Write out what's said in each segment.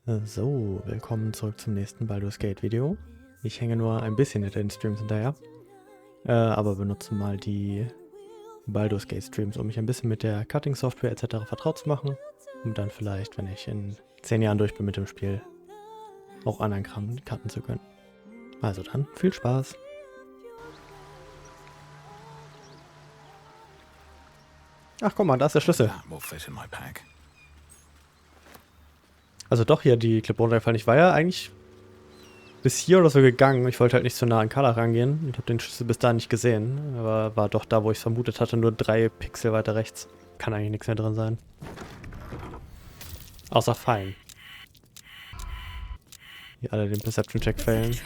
So, willkommen zurück zum nächsten Baldur's Gate Video. Ich hänge nur ein bisschen hinter den Streams hinterher, aber benutze mal die Baldur's Gate Streams, um mich ein bisschen mit der Cutting-Software etc. vertraut zu machen, um dann vielleicht, wenn ich in 10 Jahren durch bin mit dem Spiel, auch anderen Kram cutten zu können. Also dann, viel Spaß! Ach guck mal, da ist der Schlüssel. Also doch hier die Clip runtergefallen. Ich war ja eigentlich bis hier oder so gegangen. Ich wollte halt nicht so nah an Karlach rangehen und habe den Schlüssel bis dahin nicht gesehen. Aber war doch da, wo ich es vermutet hatte, nur 3 Pixel weiter rechts. Kann eigentlich nichts mehr drin sein. Außer Fallen. Die alle den Perception-Check failen.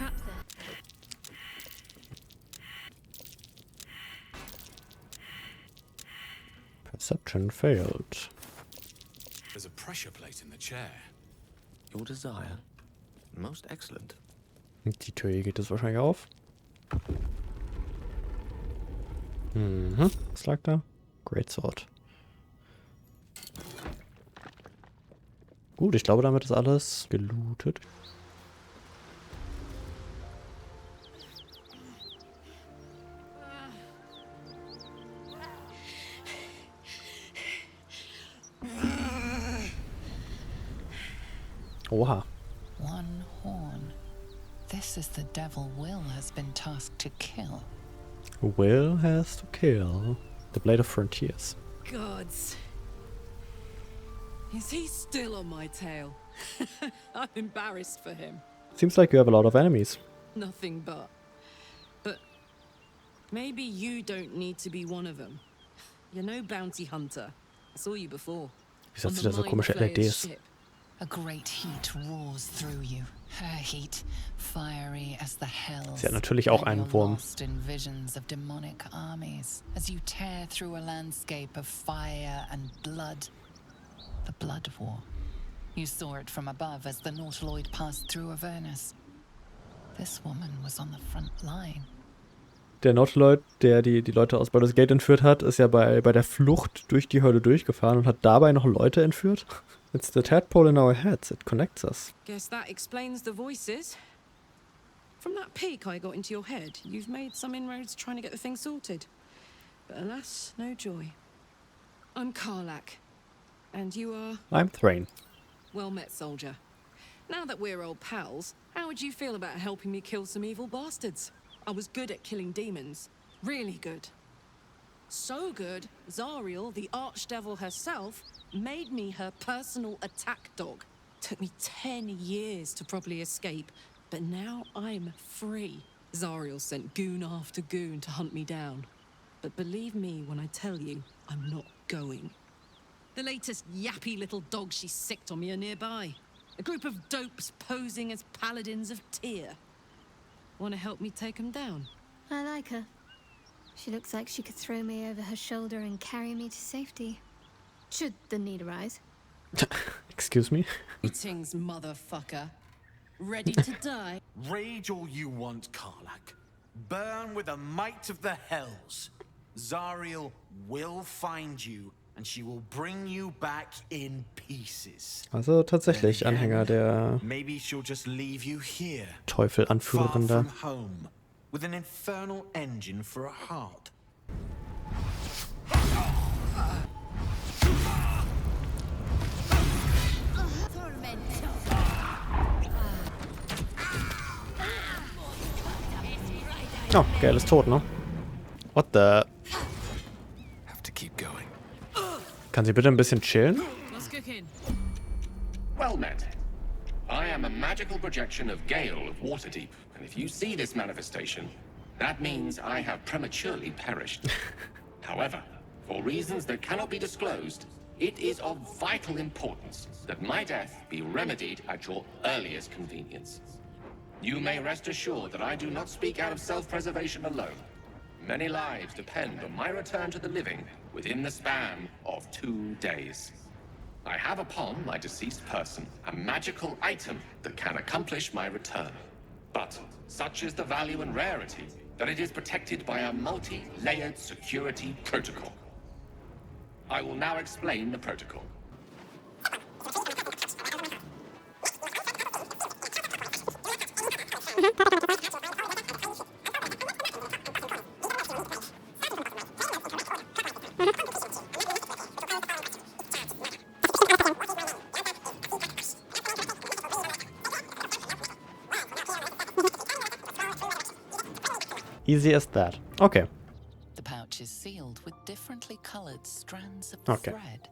Perception failed. There's a pressure plate in the chair. Your desire. Most excellent. Die Tür hier geht es wahrscheinlich auf. Mhm. Was lag da? Greatsword. Gut, ich glaube, damit ist alles gelootet. Oha. One horn. This is the devil Will has been tasked to kill. Will has to kill. The Blade of Frontiers. Gods. Is he still on my tail? I'm embarrassed for him. Seems like you have a lot of enemies. Nothing but. But maybe you don't need to be one of them. You're no bounty hunter. I saw you before. Wieso hat sie da so komische LEDs? A great heat roars through you. Her heat, fiery as the hells. Sie hat natürlich auch einen Wurm. Lost in visions of demonic armies as you tear through a landscape of fire and blood. The Blood War. You saw it from above as the Nautiloid passed through Avernus. This woman was on the front line. Der Nautiloid, der die Leute aus Baldur's Gate entführt hat, ist ja bei der Flucht durch die Hölle durchgefahren und hat dabei noch Leute entführt. It's the tadpole in our heads. It connects us. Guess that explains the voices. From that peek I got into your head, you've made some inroads trying to get the thing sorted. But alas, no joy. I'm Karlach. And you are? I'm Thrain. Well met, soldier. Now that we're old pals, how would you feel about helping me kill some evil bastards? I was good at killing demons. Really good. So good, Zariel, the archdevil herself, made me her personal attack dog. Took me 10 years to properly escape, but now I'm free. Zariel sent goon after goon to hunt me down. But believe me when I tell you, I'm not going. The latest yappy little dogs she sicked on me are nearby. A group of dopes posing as paladins of Tyr. Want to help me take them down? I like her. She looks like she could throw me over her shoulder and carry me to safety. Should the need arise. Excuse me? Greetings, motherfucker. Ready to die? Rage all you want, Karlach. Burn with the might of the hells. Zariel will find you, and she will bring you back in pieces. Also tatsächlich Anhänger der Maybe she'll just leave you here, Teufel-Anführerin far da. from home, with an infernal engine for a heart. Oh, Gale ist tot, ne? What the? Have to keep going. Kann sie bitte ein bisschen chillen? Let's kick in. Well met. I am a magical projection of Gale of Waterdeep, and if you see this manifestation, that means I have prematurely perished. However, for reasons that cannot be disclosed, it is of vital importance that my death be remedied at your earliest convenience. You may rest assured that I do not speak out of self-preservation alone. Many lives depend on my return to the living within the span of 2 days. I have upon my deceased person a magical item that can accomplish my return. But such is the value and rarity that it is protected by a multi-layered security protocol. I will now explain the protocol. Easy as that. Okay. The pouch is sealed with differently colored strands of Okay. thread.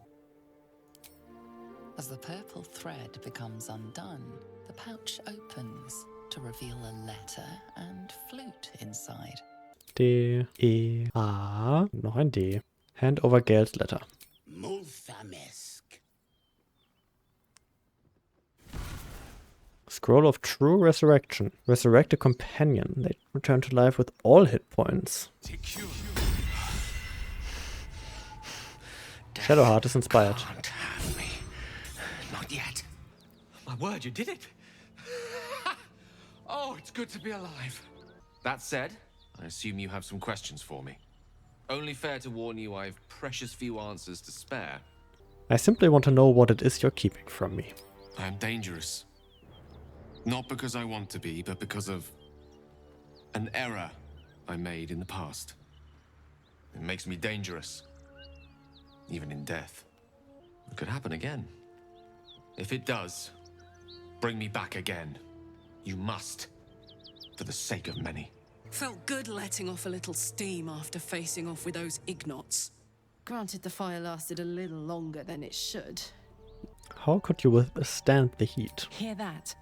As the purple thread becomes undone, the pouch opens to reveal a letter and flute inside. D, E, A. Noch ein D. Hand over Gale's letter. Multhamesk. Scroll of True Resurrection. Resurrect a companion. They return to life with all hit points. Shadowheart is inspired. Can't have me. Not yet. My word, you did it. Oh, it's good to be alive. That said, I assume you have some questions for me. Only fair to warn you I've precious few answers to spare. I simply want to know what it is you're keeping from me. I am dangerous. Not because I want to be, but because of an error I made in the past. It makes me dangerous. Even in death. It could happen again. If it does, bring me back again. You must. For the sake of many. Felt good letting off a little steam after facing off with those ignots. Granted, the fire lasted a little longer than it should. How could you withstand the heat? Hear that?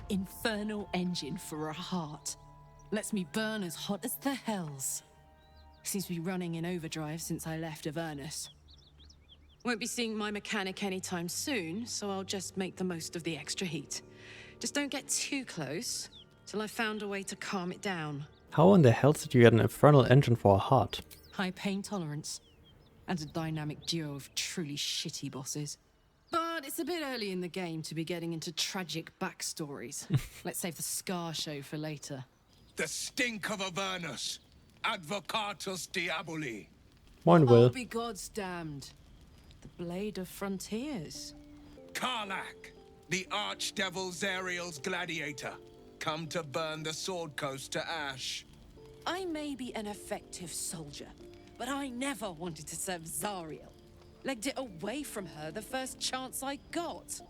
Infernal engine for a heart. Lets me burn as hot as the hells. Seems to be running in overdrive since I left Avernus. Won't be seeing my mechanic anytime soon, so I'll just make the most of the extra heat. Just don't get too close, till I've found a way to calm it down. How in the hell did you get an infernal engine for a heart? High pain tolerance, and a dynamic duo of truly shitty bosses. But it's a bit early in the game to be getting into tragic backstories. Let's save the scar show for later. The stink of Avernus. Advocatus Diaboli. Moin, I'll Will. be God's damned. The Blade of Frontiers. Karlach, the Archdevil Zariel's gladiator. Come to burn the Sword Coast to ash. I may be an effective soldier, but I never wanted to serve Zariel. Legged it away from her the first chance I got.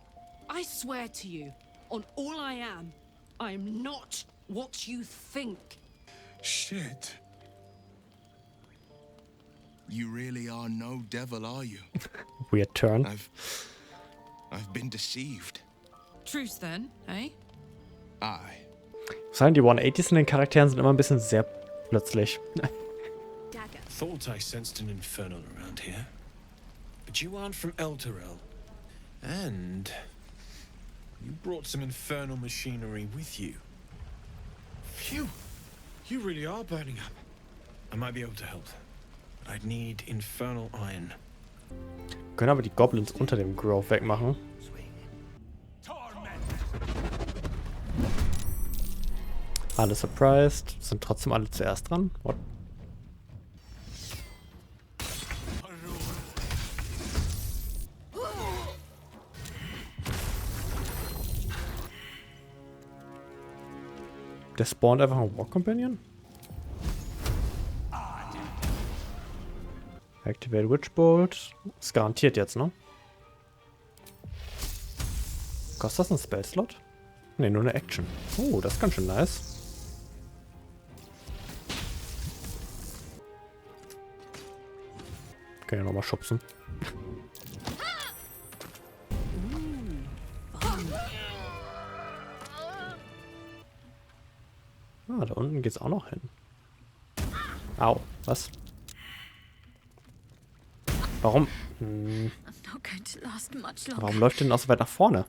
I swear to you, on all I am not what you think. Shit. You really are no devil, are you? Weird turn. I've been deceived. Truce then, eh? Aye. Sagen die 180s in den Charakteren sind immer ein bisschen sehr plötzlich. Thought I sensed an infernal around here. But you aren't from Elturel. And you brought some infernal machinery with you. Phew! You really are burning up. I might be able to help. But I'd need infernal iron. Können aber die Goblins unter dem Grove wegmachen. Alle surprised. Sind trotzdem alle zuerst dran. What? Der spawnt einfach ein War Companion? Activate Witch Bolt. Ist garantiert jetzt, ne? Kostet das einen Spell-Slot? Ne, nur eine Action. Oh, das ist ganz schön nice. Können ja nochmal schubsen. Ah, da unten geht's auch noch hin. Au, was? Warum? Warum läuft denn auch so weit nach vorne?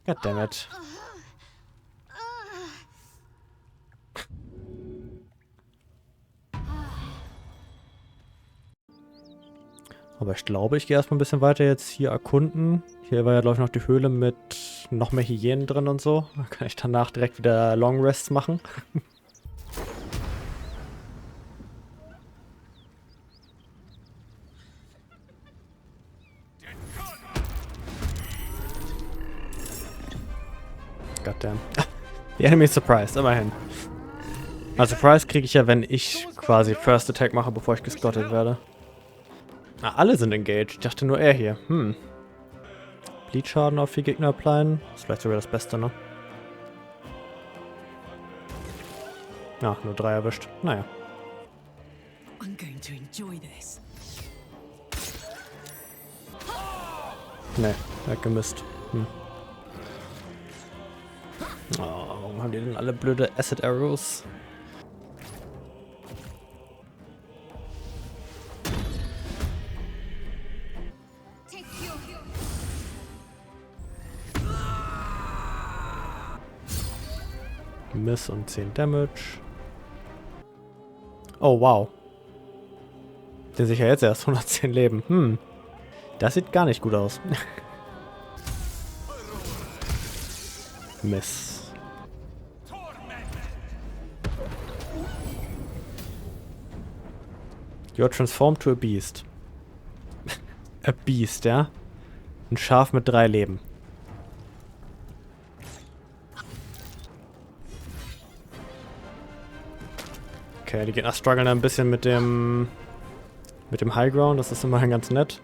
Goddammit. Aber ich glaube, ich gehe erstmal ein bisschen weiter jetzt hier erkunden. Hier war ja, glaube ich, noch die Höhle mit noch mehr Hyänen drin und so. Da kann ich danach direkt wieder Long Rests machen. Goddamn. The enemy is surprised, immerhin. Also Surprise kriege ich ja, wenn ich quasi First Attack mache, bevor ich gesplottet werde. Ah, alle sind engaged. Ich dachte nur er hier. Bleed-Schaden auf 4 Gegner applyen. Ist vielleicht sogar das Beste, ne? Ach, nur 3 erwischt. Naja. I'm going to enjoy this. Ne, weggemisst. Oh, warum haben die denn alle blöde Acid Arrows? Miss und 10 Damage. Oh, wow. Der sich ja jetzt erst 110 Leben. Das sieht gar nicht gut aus. Miss. You're transformed to a beast. A beast, ja? Ein Schaf mit 3 Leben. Okay, die Gegner strugglen ein bisschen mit dem High Ground, das ist immerhin ganz nett.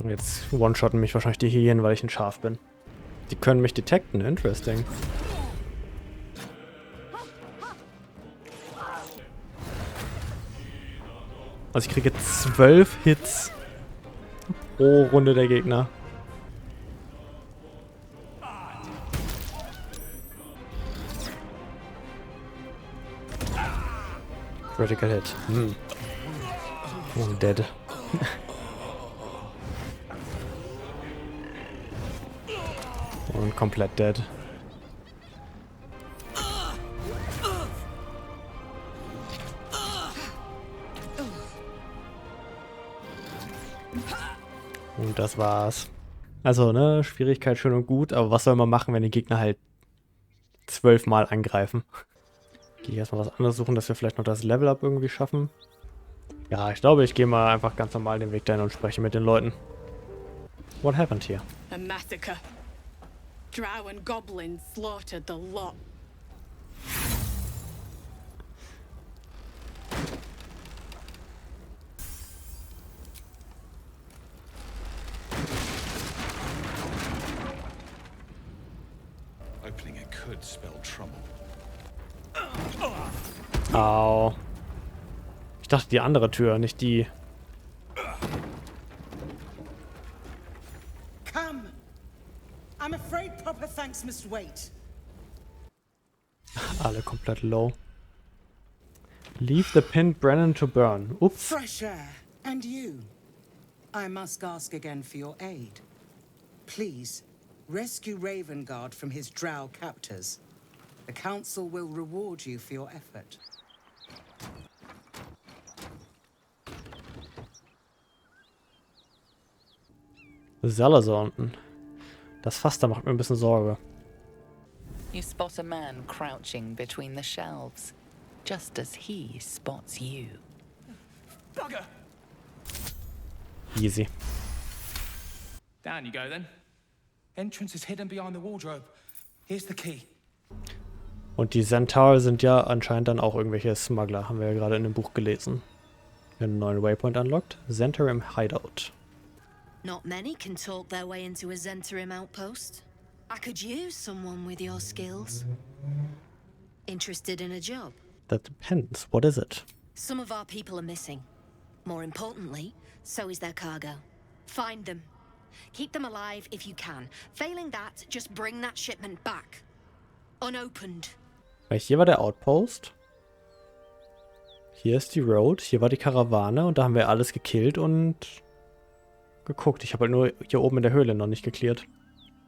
Und jetzt one-shotten mich wahrscheinlich die Hyänen, weil ich ein Schaf bin. Die können mich detekten, interesting. Also ich kriege 12 Hits pro Runde der Gegner. Critical Hit. Oh, dead. Und komplett dead. Und das war's. Also, ne, Schwierigkeit schön und gut, aber was soll man machen, wenn die Gegner halt 12 Mal angreifen? Gehe ich erstmal was anderes suchen, dass wir vielleicht noch das Level-Up irgendwie schaffen. Ja, ich glaube, ich gehe mal einfach ganz normal den Weg dahin und spreche mit den Leuten. What happened here? A massacre. Drow and Goblins slaughtered the lot. Opening it could spell trouble. Au. Ich dachte die andere Tür, nicht die. Come. I'm afraid proper thanks must wait. Alle komplett low. Leave the pinned Brennan to burn. Ups. Fresh air. And you. I must ask again for your aid. Please, rescue Ravengard from his drow captors. The council will reward you for your effort. Salazar unten. Das Fass da macht mir ein bisschen Sorge. You spot a man crouching between the shelves, just as he spots you. Bugger! Easy. Down you go then. Entrance is hidden behind the wardrobe. Here's the key. Und die Centaur sind ja anscheinend dann auch irgendwelche Smuggler, haben wir ja gerade in dem Buch gelesen. Wir haben einen neuen Waypoint unlocked. Centaur im Hideout. Not many can talk their way into a Zentarim outpost. I could use someone with your skills. Interested in a job? That depends. What is it? Some of our people are missing. More importantly, so is their cargo. Find them. Keep them alive if you can. Failing that, just bring that shipment back. Unopened. Weil hier war der Outpost. Hier ist die Road. Hier war die Karawane. Und da haben wir alles gekillt und geguckt. Ich habe halt nur hier oben in der Höhle noch nicht geklärt.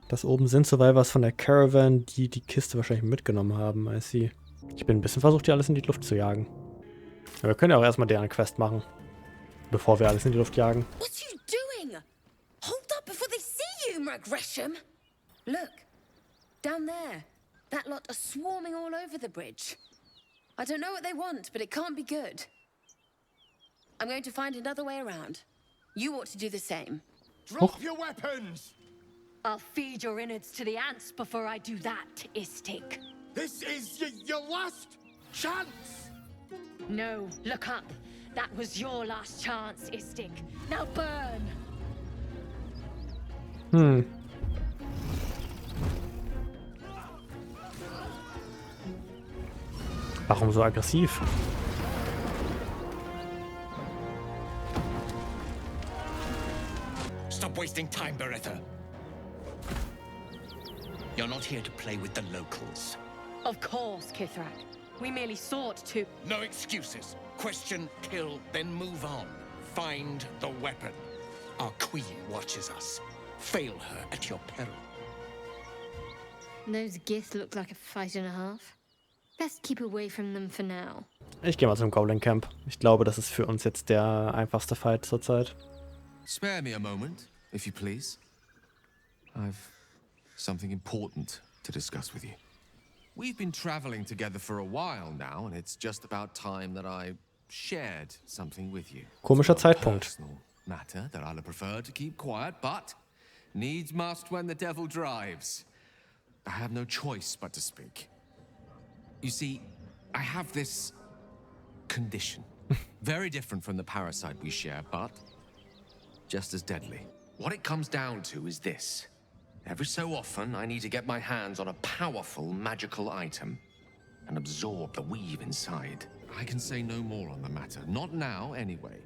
Das oben sind Survivors von der Caravan, die die Kiste wahrscheinlich mitgenommen haben. I see. Ich bin ein bisschen versucht, hier alles in die Luft zu jagen. Aber wir können ja auch erstmal deren Quest machen. Bevor wir alles in die Luft jagen. What are you doing? Hold up before they see you, Gresham. Look. Down there. That lot are swarming all over the bridge. I don't know what they want, but it can't be good. I'm going to find another way around. You ought to do the same. Drop your weapons! I'll feed your innards to the ants before I do that, Istik. This is your last chance! No, look up. That was your last chance, Istik. Now burn! Warum so aggressiv? Stop wasting time, Beretta. You're not here to play with the locals. Of course, Kithrak. We merely sought to... No excuses. Question, kill, then move on. Find the weapon. Our queen watches us. Fail her at your peril. Those Gith look like a fight and a half. Best keep away from them for now. Ich gehe mal zum Goblin Camp. Ich glaube, das ist für uns jetzt der einfachste Fight zurzeit. Spare me a moment, if you please. I've something important to discuss with you. We've been traveling together for a while now, and it's just about time that I shared something with you. Komischer Zeitpunkt. Personal matter that I'd prefer to keep quiet, but needs must when the devil drives. I have no choice but to speak. You see, I have this condition. Very different from the parasite we share, but just as deadly. What it comes down to is this. Every so often, I need to get my hands on a powerful magical item and absorb the weave inside. I can say no more on the matter. Not now, anyway.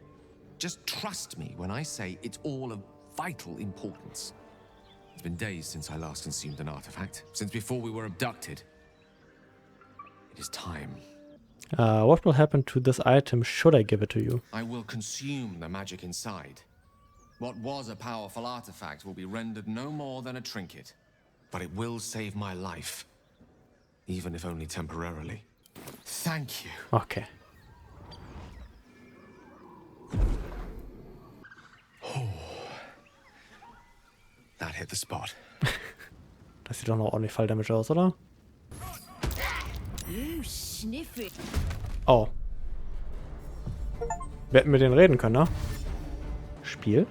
Just trust me when I say it's all of vital importance. It's been days since I last consumed an artifact, since before we were abducted. It is time. What will happen to this item should I give it to you? I will consume the magic inside. What was a powerful artifact will be rendered no more than a trinket. But it will save my life. Even if only temporarily. Thank you. Okay. That hit the spot. Das sieht doch noch ordentlich Falldamage aus, oder? Oh. Wir hätten mit denen reden können, ne? Spiel?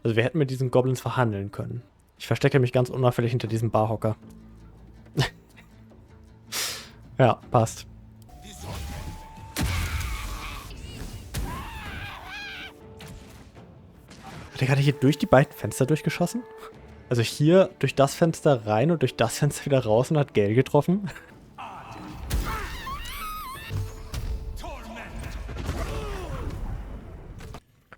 Also wir hätten mit diesen Goblins verhandeln können. Ich verstecke mich ganz unauffällig hinter diesem Barhocker. Ja, passt. Hat der gerade hier durch die beiden Fenster durchgeschossen? Also hier durch das Fenster rein und durch das Fenster wieder raus und hat Gale getroffen?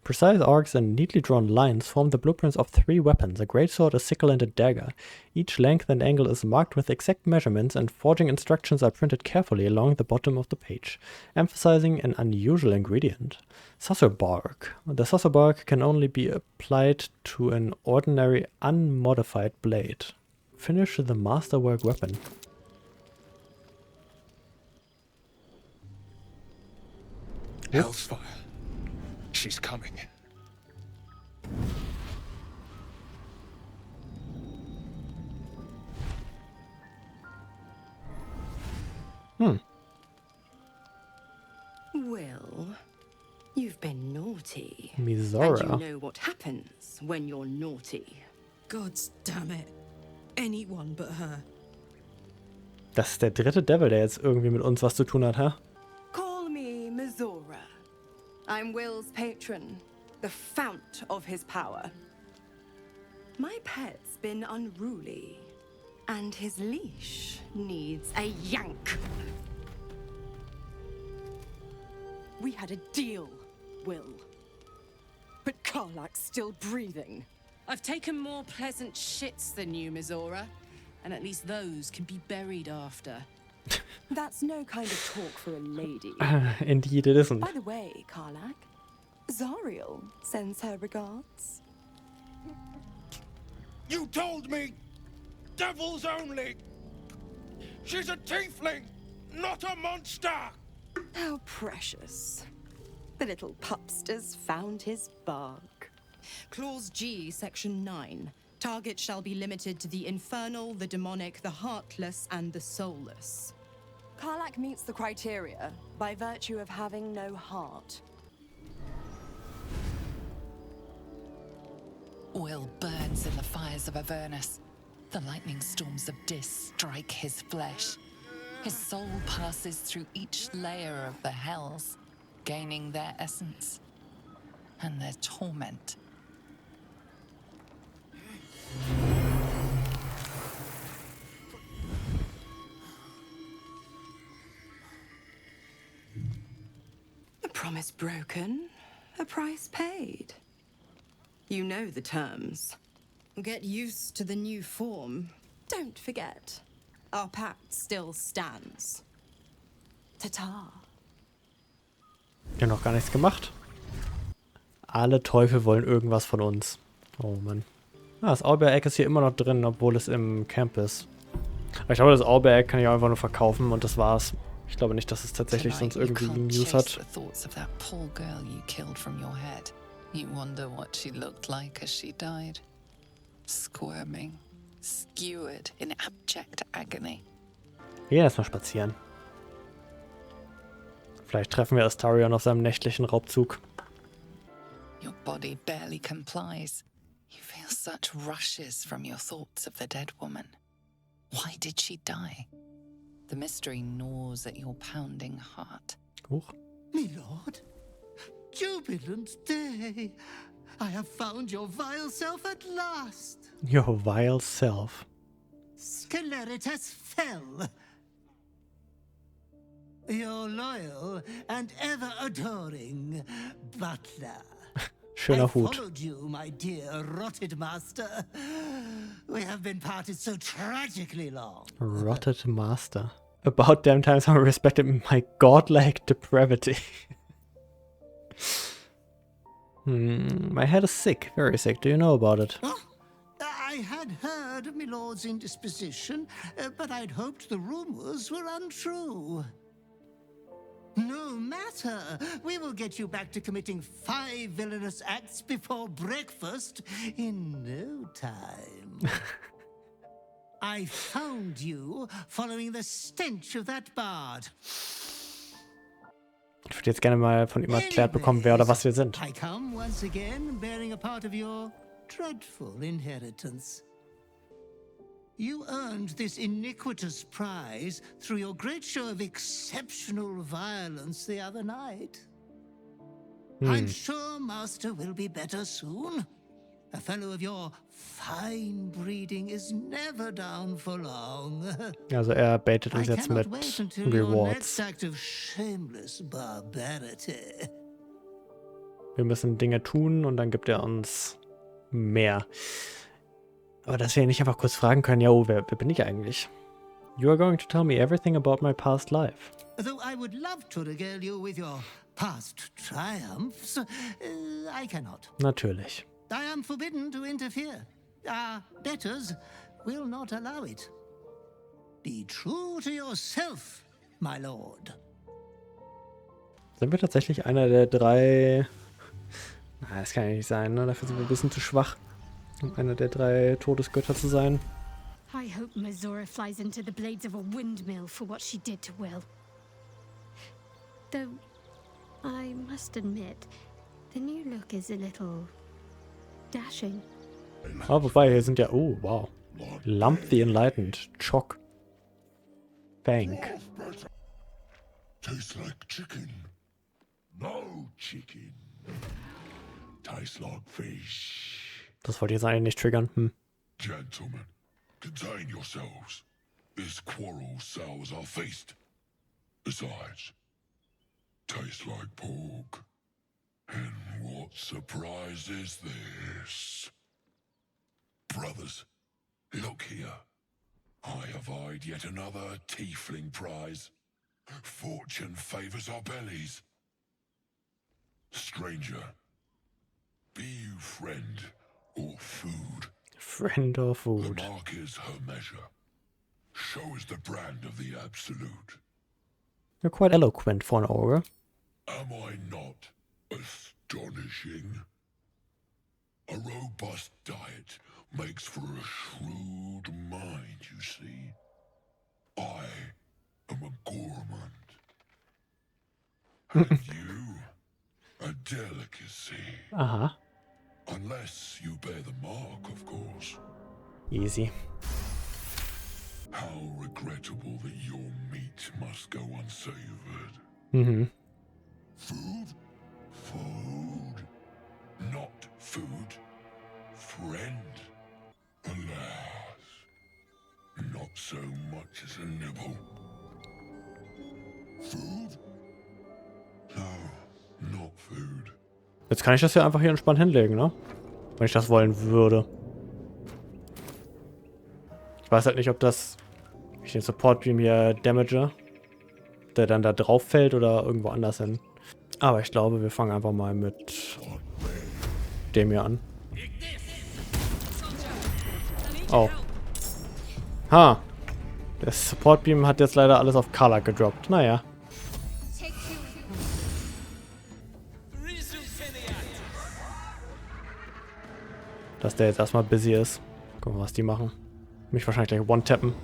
Precise arcs and neatly drawn lines form the blueprints of 3 weapons, a greatsword, a sickle, and a dagger. Each length and angle is marked with exact measurements, and forging instructions are printed carefully along the bottom of the page, emphasizing an unusual ingredient. Susser bark. The susser bark can only be applied to an ordinary unmodified blade. Finish the masterwork weapon. Hellfire. She's coming. Well, you've been naughty. Mizora. And you know what happens when you're naughty. Gods damn it. Anyone but her. Das ist der dritte Devil, der jetzt irgendwie mit uns was zu tun hat, hä? Call me Mizora. I'm Will's patron, the fount of his power. My pet's been unruly, and his leash needs a yank. We had a deal, Will. But Karlach's still breathing. I've taken more pleasant shits than you, Mizora. And at least those can be buried after. That's no kind of talk for a lady. Indeed it isn't. By the way, Karlach, Zariel sends her regards. You told me! Devils only! She's a tiefling, not a monster! How precious. The little pupster's found his bark. Clause G, Section 9. Target shall be limited to the infernal, the demonic, the heartless, and the soulless. Karlach meets the criteria by virtue of having no heart. Will burns in the fires of Avernus. The lightning storms of Dis strike his flesh. His soul passes through each layer of the hells. gaining their essence and their torment. A promise broken, a price paid. You know the terms. Get used to the new form. Don't forget, our pact still stands. Ta-ta. Ja, noch gar nichts gemacht. Alle Teufel wollen irgendwas von uns. Oh Mann. Ah, das Owlbear-Egg ist hier immer noch drin, obwohl es im Camp ist. Aber ich glaube, das Owlbear-Egg kann ich auch einfach nur verkaufen und das war's. Ich glaube nicht, dass es tatsächlich sonst irgendwie News hat. You wonder what she looked like as she died. Squirming, skewered in abject agony. Wir gehen erstmal spazieren. Vielleicht treffen wir Astarion auf seinem nächtlichen Raubzug. Your body barely complies. You feel such rushes from your thoughts of the dead woman. Why did she die? The mystery gnaws at your pounding heart. Huch. My lord, jubilant day. I have found your vile self at last. Your vile self. Sceleritas fell. Your loyal and ever adoring butler. Schöner Hut. I followed you, my dear rotted master. We have been parted so tragically long. Rotted master. About damn time someone respected my godlike depravity. My head is sick, very sick. Do you know about it? Oh, I had heard of my lord's indisposition, but I'd hoped the rumors were untrue. No matter. We will get you back to committing 5 villainous acts before breakfast in no time. I found you following the stench of that bard. Ich würde jetzt gerne mal von ihm erklärt bekommen, wer oder was wir sind. I come once again bearing a part of your dreadful inheritance. You earned this iniquitous prize through your great show of exceptional violence the other night. I'm sure Master will be better soon. A fellow of your fine breeding is never down for long. Also baitet uns jetzt mit Rewards. Wir müssen Dinge tun und dann gibt er uns mehr. Aber dass wir ihn nicht einfach kurz fragen können, ja, wer bin ich eigentlich? You are going to tell me everything about my past life. Though I would love to regale you with your past triumphs, I cannot. Natürlich. I am forbidden to interfere. Our betters will not allow it. Be true to yourself, my lord. Sind wir tatsächlich einer der 3... Na, das kann ja nicht sein, ne? Dafür sind wir ein bisschen zu schwach, um einer der 3 Todesgötter zu sein. I hope Mizora flies into the blades of a windmill for what she did to Will. Though, I must admit, the new look is a little dashing. Oh, wobei, hier sind ja... Oh, wow. Lump the Enlightened. Chock. Bank. Tastes like chicken. No chicken. Tastes like fish. Das wollte ich jetzt eigentlich nicht triggern. Gentlemen, contain yourselves. This quarrel sours our feast. Besides, tastes like pork. And what surprise is this? Brothers, look here. I have eyed yet another tiefling prize. Fortune favors our bellies. Stranger, be you friend or food? Friend or food? The mark is her measure. Show us the brand of the absolute. You're quite eloquent for an ogre. Am I not astonishing? A robust diet makes for a shrewd mind, you see. I am a gourmand. And you, a delicacy. Aha. Unless you bear the mark, of course. Easy. How regrettable that your meat must go unsavored. Food? Food. Not food. Friend. Alas. Not so much as a nibble. Food? No, not food. Jetzt kann ich das ja einfach hier entspannt hinlegen, ne? Wenn ich das wollen würde. Ich weiß halt nicht, ob das, wenn ich den Support Beam hier damage, der dann da drauf fällt oder irgendwo anders hin. Aber ich glaube, wir fangen einfach mal mit dem hier an. Oh. Ha. Der Support Beam hat jetzt leider alles auf Karlach gedroppt. Naja. Dass der jetzt erstmal busy ist. Gucken wir, was die machen. Mich wahrscheinlich gleich one-tappen.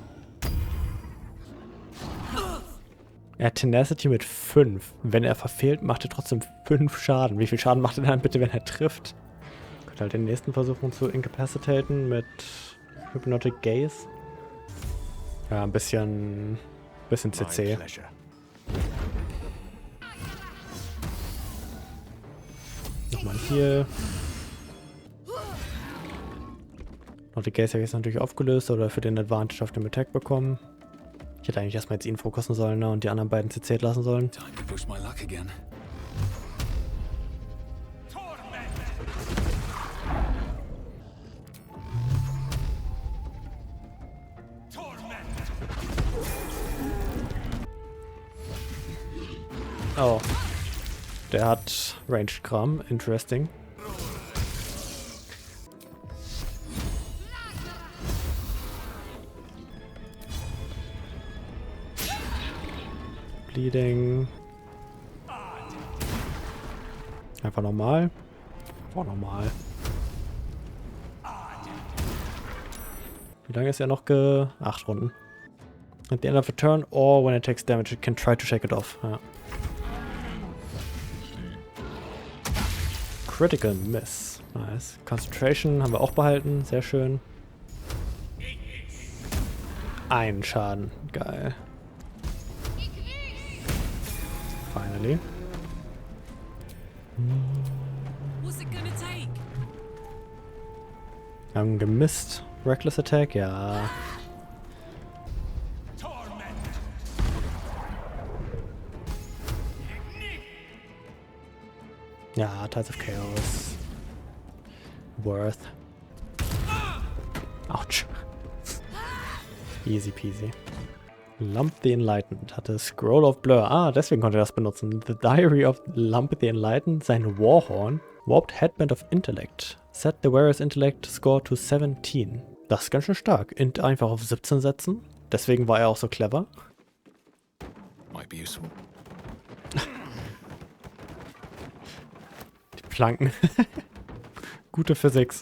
Er hat Tenacity mit 5. Wenn er verfehlt, macht er trotzdem 5 Schaden. Wie viel Schaden macht er dann bitte, wenn er trifft? Könnte halt den nächsten versuchen zu incapacitaten mit Hypnotic Gaze. Ja, ein bisschen CC. Nochmal hier. Hypnotic Gaze habe ich jetzt natürlich aufgelöst oder für den Advantage auf dem Attack bekommen. Ich hätte eigentlich erstmal jetzt ihn fokussen sollen, ne, und die anderen beiden CC lassen sollen. Oh. Der hat Ranged Kram. Interesting. Bleeding. Einfach normal. Einfach normal. Wie lange ist er noch 8 Runden. At the end of a turn or when it takes damage, it can try to shake it off. Ja. Critical Miss. Nice. Concentration haben wir auch behalten. Sehr schön. 1 Schaden. Geil. Finally. Wir haben gemisst. Reckless Attack, ja. Ja, Tides of Chaos. Worth. Autsch. Easy peasy. Lump the Enlightened hatte Scroll of Blur. Ah, deswegen konnte er das benutzen. The Diary of Lump the Enlightened, sein Warhorn. Warped Headband of Intellect. Set the wearer's Intellect score to 17. Das ist ganz schön stark. Int einfach auf 17 setzen. Deswegen war er auch so clever. Might be useful. Die Planken. Gute Physik.